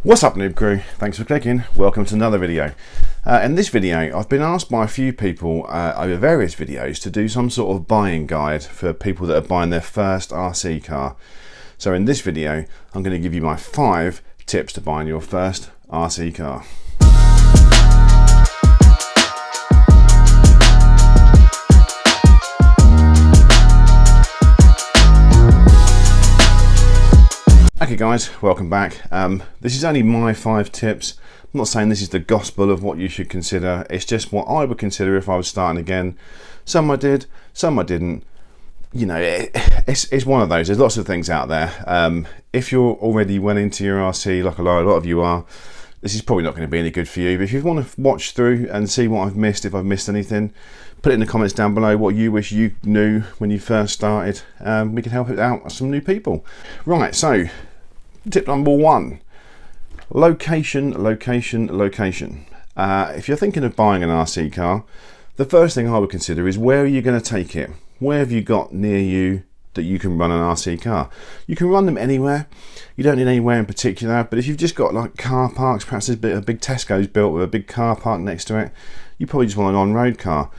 What's up, Noob crew? Thanks for clicking. Welcome to another video. In this video, I've been asked by a few people over various videos to do some sort of buying guide for people that are buying their first RC car. So in this video, I'm going to give you my 5 tips to buying your first RC car. Okay guys, welcome back. This is only my 5 tips. I'm not saying this is the gospel of what you should consider. It's just what I would consider if I was starting again. Some I did, some I didn't. You know, it's one of those. There's lots of things out there. If you're already well into your RC, like a lot of you are, this is probably not going to be any good for you. But if you want to watch through and see what I've missed, if I've missed anything, put it in the comments down below what you wish you knew when you first started. We can help it out some new people. Right, so tip number 1, location. If you're thinking of buying an RC car, the first thing I would consider is where are you going to take it? Where have you got near you that you can run an RC car? You can run them anywhere. You don't need anywhere in particular, but if you've just got like car parks, perhaps there's a big Tesco's built with a big car park next to it, you probably just want an on-road car.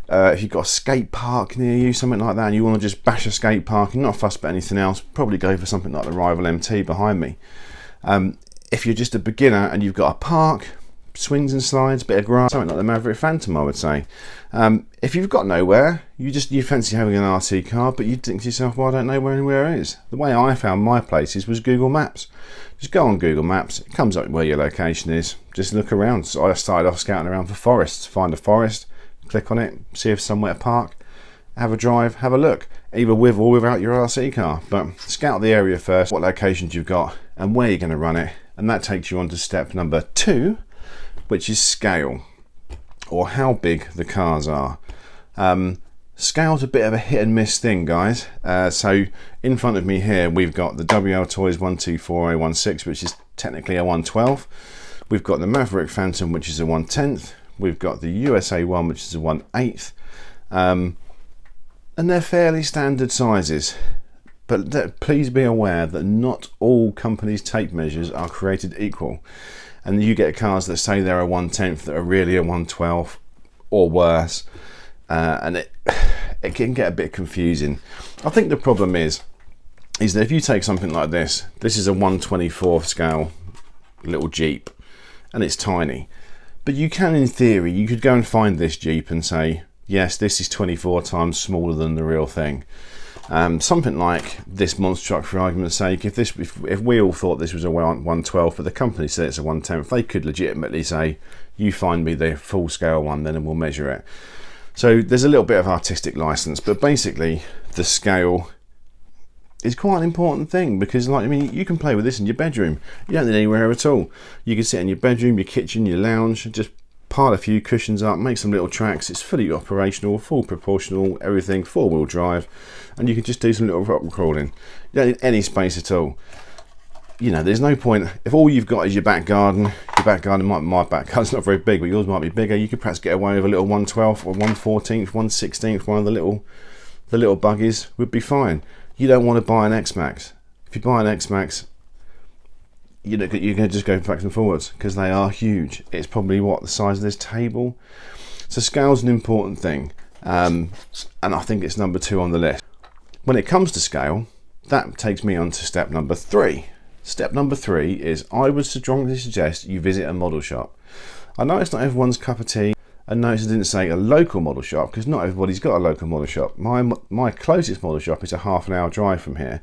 If you've got a skate park near you, something like that, and you want to just bash a skate park and not fuss about anything else, probably go for something like the Rival MT behind me. If you're just a beginner and you've got a park, swings and slides, bit of grass, something like the Maverick Phantom, I would say. If you've got nowhere, you fancy having an RC car, but you think to yourself, well, I don't know where anywhere is. The way I found my places was Google Maps. Just go on Google Maps, it comes up where your location is. Just look around. So I started off scouting around for forests, find a forest, click on it, see if somewhere to park, have a drive, have a look, either with or without your RC car. But scout the area first, what locations you've got and where you're going to run it, and that takes you on to step number 2, which is scale, or how big the cars are. Scale's a bit of a hit and miss thing, guys. So in front of me here we've got the WL Toys 124A16, which is technically a 112. We've got the Maverick Phantom, which is a 1/10. We've got the USA one, which is a 1/8, and they're fairly standard sizes. But please be aware that not all companies' tape measures are created equal, and you get cars that say they're a 1/10 that are really a 112 or worse, and it can get a bit confusing. I think the problem is that if you take something like this is a 1/24 scale little Jeep, and it's tiny. But you can, in theory, you could go and find this Jeep and say, yes, this is 24 times smaller than the real thing. Something like this monster truck, for argument's sake, if we all thought this was a 112, but the company said it's a 1/10, they could legitimately say, you find me the full scale one then and we'll measure it. So there's a little bit of artistic license, but basically the scale is quite an important thing, because you can play with this in your bedroom. You don't need anywhere at all. You can sit in your bedroom, your kitchen, your lounge, just pile a few cushions up, make some little tracks. It's fully operational, full proportional, everything, 4-wheel drive, and you can just do some little rock crawling. You don't need any space at all. You know, there's no point, if all you've got is your back garden my back garden's not very big, but yours might be bigger, you could perhaps get away with a little 1/12 or 1/14, 1/16, one of the little buggies would be fine. You don't want to buy an X-Max. If you buy an X-Max, you're going to just go backwards and forwards, because they are huge. It's probably the size of this table. So scale's an important thing, and I think it's number 2 on the list. When it comes to scale, that takes me on to step number 3. Step number 3 is I would strongly suggest you visit a model shop. I know it's not everyone's cup of tea. And notice I didn't say a local model shop, because not everybody's got a local model shop. My closest model shop is a half-an-hour drive from here.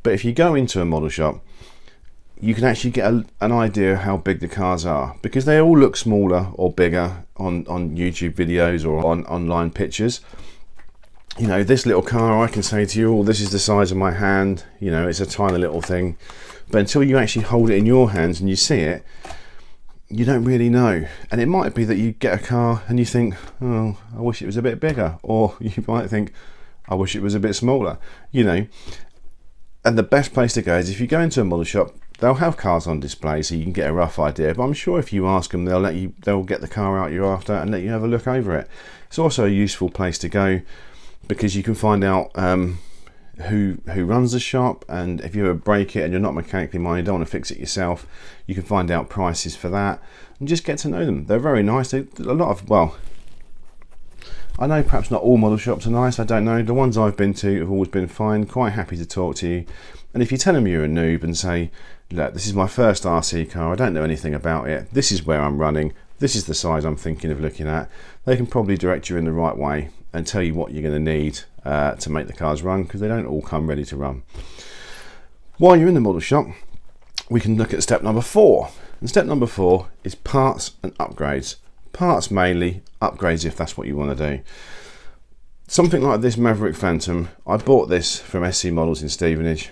But if you go into a model shop, you can actually get an idea of how big the cars are, because they all look smaller or bigger on YouTube videos or on online pictures. You know, this little car, I can say to you, oh, this is the size of my hand. You know, it's a tiny little thing. But until you actually hold it in your hands and you see it, you don't really know. And it might be that you get a car and you think, oh, I wish it was a bit bigger, or you might think, I wish it was a bit smaller, you know. And the best place to go is if you go into a model shop, they'll have cars on display so you can get a rough idea, but I'm sure if you ask them, they'll get the car out you're after and let you have a look over it. It's also a useful place to go because you can find out who runs the shop, and if you ever break it and you're not mechanically minded, you don't want to fix it yourself, you can find out prices for that and just get to know them. They're very nice. A lot of, well, I know perhaps not all model shops are nice, I don't know. The ones I've been to have always been fine, quite happy to talk to you. And if you tell them you're a noob and say, look, this is my first RC car, I don't know anything about it, this is where I'm running, this is the size I'm thinking of looking at, they can probably direct you in the right way and tell you what you're going to need to make the cars run, because they don't all come ready to run. While you're in the model shop, we can look at step number 4. And step number 4 is parts and upgrades. Parts mainly, upgrades if that's what you want to do. Something like this Maverick Phantom, I bought this from SC Models in Stevenage,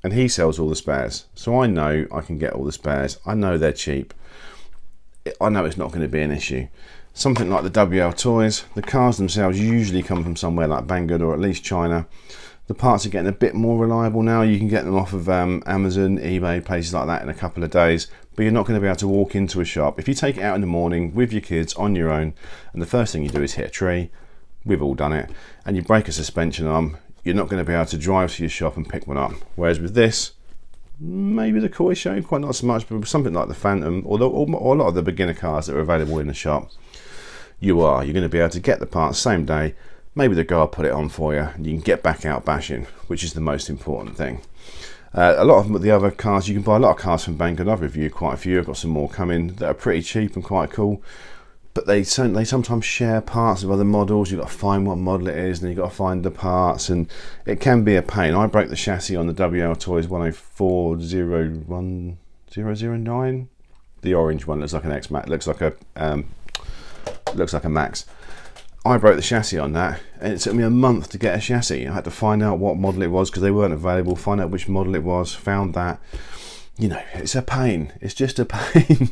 and he sells all the spares. So I know I can get all the spares. I know they're cheap. I know it's not going to be an issue. Something like the WL Toys, the cars themselves usually come from somewhere like Banggood or at least China. The parts are getting a bit more reliable now. You can get them off of Amazon, eBay, places like that in a couple of days, but you're not going to be able to walk into a shop. If you take it out in the morning with your kids on your own, and the first thing you do is hit a tree, we've all done it, and you break a suspension arm, you're not going to be able to drive to your shop and pick one up. Whereas with this, maybe the Koi Show, quite not so much, but something like the Phantom, or a lot of the beginner cars that are available in the shop, you're going to be able to get the parts same day. Maybe the guy will put it on for you and you can get back out bashing, which is the most important thing. A lot of the other cars, you can buy a lot of cars from Banggood. I've reviewed quite a few. I've got some more coming that are pretty cheap and quite cool, but they sometimes share parts of other models. You've got to find what model it is, and you've got to find the parts, and it can be a pain. I broke the chassis on the WL Toys 10401009. The orange one looks like an X-Max, looks like a Max. I broke the chassis on that, and it took me a month to get a chassis. I had to find out what model it was because they weren't available, find out which model it was, found that. You know, it's a pain. It's just a pain.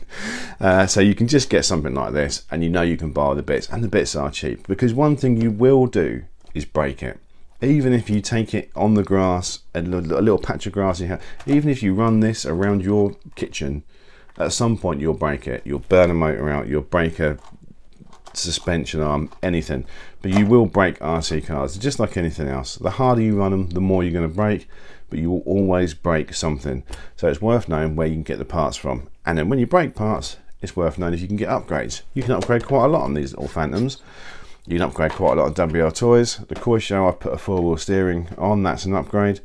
So you can just get something like this, and you know you can buy the bits, and the bits are cheap, because one thing you will do is break it. Even if you take it on the grass, a little patch of grass you have, even if you run this around your kitchen, at some point you'll break it. You'll burn a motor out, you'll break a suspension arm, anything, but you will break RC cars just like anything else. The harder you run them, the more you're going to break, but you will always break something. So it's worth knowing where you can get the parts from, and then when you break parts, it's worth knowing if you can get upgrades. You can upgrade quite a lot on these little Phantoms. You can upgrade quite a lot of WL Toys. The Koi Show, I put a 4-wheel steering on, that's an upgrade,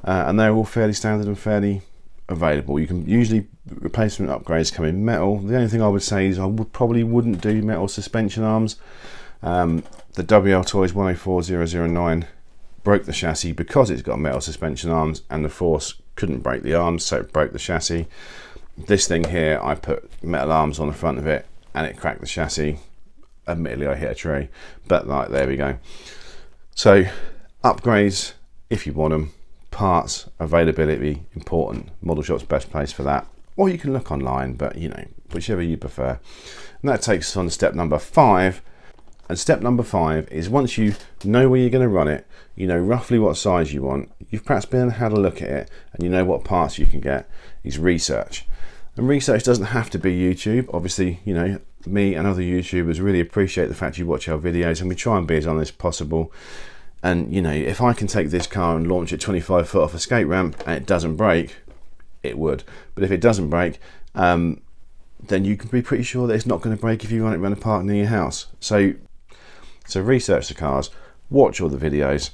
and they're all fairly standard and fairly available. You can usually replacement upgrades come in metal. The only thing I would say is I probably wouldn't do metal suspension arms. The WL Toys 104009 broke the chassis because it's got metal suspension arms, and the Force couldn't break the arms, so it broke the chassis. This thing here, I put metal arms on the front of it and it cracked the chassis. Admittedly I hit a tree, but like, there we go. So upgrades if you want them. Parts availability important. Model shop's best place for that, or you can look online, but you know, whichever you prefer. And that takes us on to step number 5. And step number 5 is, once you know where you're going to run it, you know roughly what size you want, you've perhaps been able to have a look at it, and you know what parts you can get, is research. And research doesn't have to be YouTube. Obviously, you know, me and other YouTubers really appreciate the fact you watch our videos, and we try and be as honest as possible. And you know, if I can take this car and launch it 25 foot off a skate ramp and it doesn't break, it would. But if it doesn't break, then you can be pretty sure that it's not going to break if you run it around a park near your house. So research the cars, watch all the videos,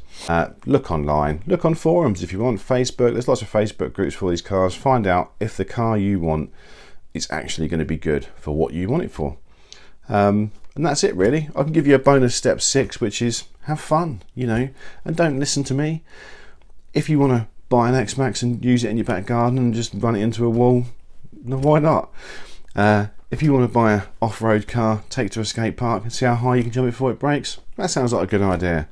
look online, look on forums if you want, Facebook. There's lots of Facebook groups for these cars. Find out if the car you want is actually going to be good for what you want it for. And that's it really. I can give you a bonus step 6, which is have fun, you know, and don't listen to me. If you want to buy an X-Max and use it in your back garden and just run it into a wall, no, why not? If you want to buy an off-road car, take it to a skate park and see how high you can jump before it breaks, that sounds like a good idea.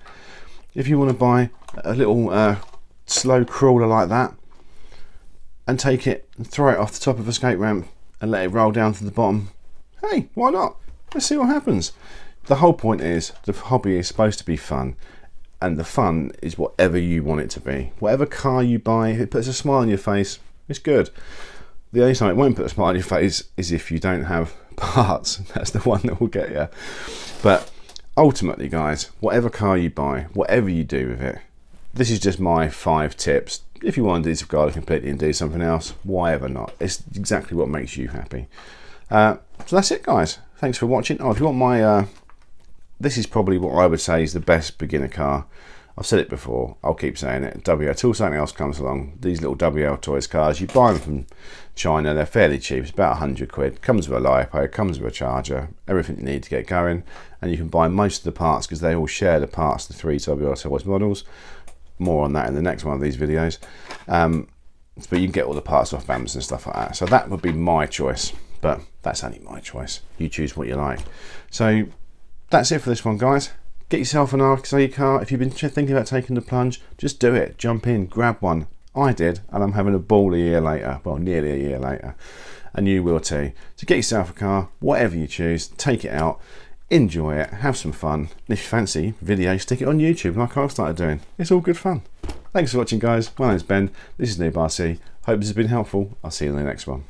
If you want to buy a little slow crawler like that and take it and throw it off the top of a skate ramp and let it roll down to the bottom, hey, why not? Let's see what happens. The whole point is, the hobby is supposed to be fun, and the fun is whatever you want it to be. Whatever car you buy, if it puts a smile on your face, it's good. The only time it won't put a smile on your face is if you don't have parts. That's the one that will get you. But ultimately, guys, whatever car you buy, whatever you do with it, this is just my 5 tips. If you want to disregard it completely and do something else, why ever not? It's exactly what makes you happy. So that's it, guys. Thanks for watching. Oh, if you want my this is probably what I would say is the best beginner car. I've said it before, I'll keep saying it. Until something else comes along, these little WL Toys cars, you buy them from China, they're fairly cheap, it's about 100 quid. Comes with a LiPo, comes with a charger, everything you need to get going, and you can buy most of the parts because they all share the parts, the 3 WL Toys models. More on that in the next one of these videos. But you can get all the parts off Amazon and stuff like that. So that would be my choice, but that's only my choice. You choose what you like. So that's it for this one, guys. Get yourself an RC car. If you've been thinking about taking the plunge, just do it. Jump in, grab one. I did, and I'm having a ball a year later. Well, nearly a year later. And you will too. So get yourself a car, whatever you choose, take it out, enjoy it, have some fun. And if you fancy video, stick it on YouTube like I've started doing. It's all good fun. Thanks for watching, guys. My name's Ben. This is Noob RC. Hope this has been helpful. I'll see you in the next one.